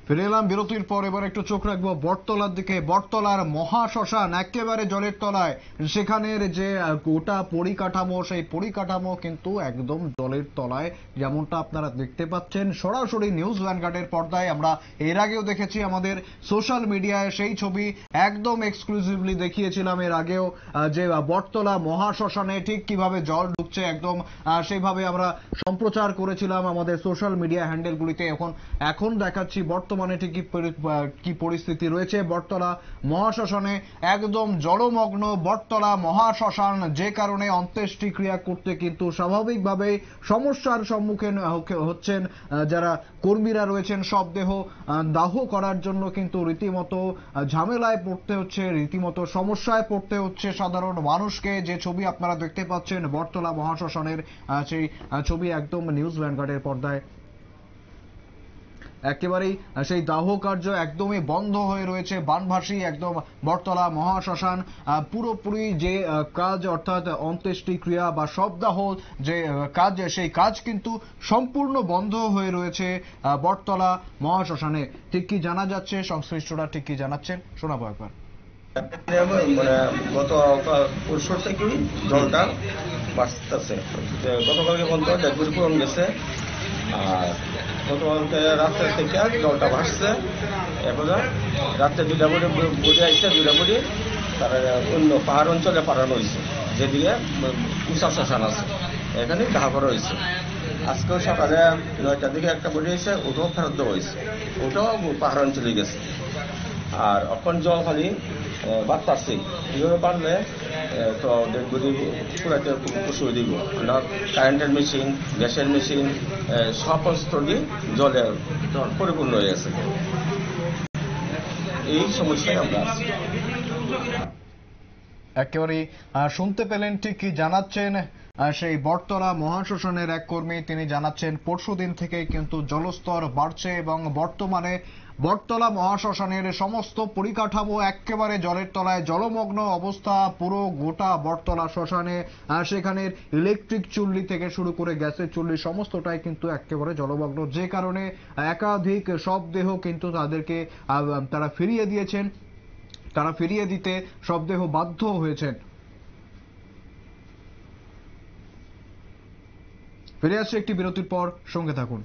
ফিরে এলাম বিরতির পর। এবার একটু চোখ রাখবো বটতলার দিকে। বটতলার মহাশ্মশান একেবারে জলের তলায়। সেখানের যে গোটা পরিকাঠামো, সেই পরিকাঠামো কিন্তু একদম জলের তলায়, যেমনটা আপনারা দেখতে পাচ্ছেন সরাসরি নিউজ ভ্যানগার্ডের পর্দায়। আমরা এর আগেও দেখেছি, আমাদের সোশ্যাল মিডিয়ায় সেই ছবি একদম এক্সক্লুসিভলি দেখিয়েছিলাম এর আগেও, যে বটতলা মহাশ্মশানে ঠিক কিভাবে জল ঢুকছে একদম সেইভাবে আমরা সম্প্রচার করেছিলাম আমাদের সোশ্যাল মিডিয়া হ্যান্ডেলগুলিতে। এখন দেখাচ্ছি বর্তমানে ঠিক কি পরিস্থিতি রয়েছে বটতলা মহাশ্মশানে। একদম জলমগ্ন বটতলা মহাশ্মশান, যে কারণে অন্ত্যেষ্টিক্রিয়া করতে কিন্তু স্বাভাবিকভাবেই সমস্যার সম্মুখীন হচ্ছেন যারা কর্মীরা রয়েছেন। শবদেহ দাহ করার জন্য কিন্তু রীতিমতো ঝামেলায় পড়তে হচ্ছে, রীতিমতো সমস্যায় পড়তে হচ্ছে সাধারণ মানুষকে। যে ছবি আপনারা দেখতে পাচ্ছেন বটতলা মহাশ্মশানের, সেই ছবি একদম নিউজ ভ্যানগার্ডের পর্দায়। একেবারেই সেই দাহ কার্য একদমই বন্ধ হয়ে রয়েছে, বানভাসী একদম বটতলা মহাশ্মশান। পুরোপুরি যে কাজ, অর্থাৎ অন্ত্যেষ্টিক্রিয়া বা শবদাহ যে কাজ, সেই কাজ কিন্তু সম্পূর্ণ বন্ধ হয়ে রয়েছে বটতলা মহাশ্মশানে। ঠিক কি জানা যাচ্ছে, সংশ্লিষ্টরা ঠিক কি জানাচ্ছেন শোনাবো একবার। মানে গত পরশু থেকেই জলটা বাড়তেছে। গতকালকে পর্যন্ত ডেডবডি পূরণ গেছে, আর গতকালকে রাত্রে থেকে জলটা ভাসছে। এরপর রাত্রে দুইটা বডি আসছে, দুইটা বডি তার অন্য পাহাড় অঞ্চলে পাঠানো হয়েছে, যেদিকে উষা শ্মশান আছে, এখানে দাহ করা হয়েছে। আজকেও সকালে 9টার দিকে একটা বডি এসে, ওটাও ফেরত দেওয়া হয়েছে, ওটাও পাহাড় অঞ্চলে গেছে। আর এখন জল খালি বাড়তাছে, কীভাবে বাড়লে তো ডেডবডি পুরাতে পুষিয়ে দিব। আমরা কারেন্টের মেশিন, গ্যাসের মেশিন, সব স্থলই জলে পরিপূর্ণ হয়ে গেছে। এই সমস্যায় আমরা আছি। একেবারেই শুনতে পেলেন ঠিক কি জানাচ্ছেন সেই বটতলা মহাশ্মশানের এক কর্মী। তিনি জানাচ্ছেন পরশুদিন থেকে কিন্তু জলস্তর বাড়ছে এবং বর্তমানে বটতলা মহাশ্মশানের সমস্ত পরিকাঠামো একেবারে জলের তলায়, জলমগ্ন অবস্থা পুরো গোটা বটতলা শ্মশানে। সেখানের ইলেকট্রিক চুল্লি থেকে শুরু করে গ্যাসের চুল্লি সমস্তটাই কিন্তু একেবারে জলমগ্ন, যে কারণে একাধিক শবদেহ কিন্তু তারা ফিরিয়ে দিয়েছেন, তারা ফিরিয়ে দিতে শবদেহ বাধ্য হয়েছেন। ফিরে আসছে একটি বিরতির পর, সঙ্গে থাকুন।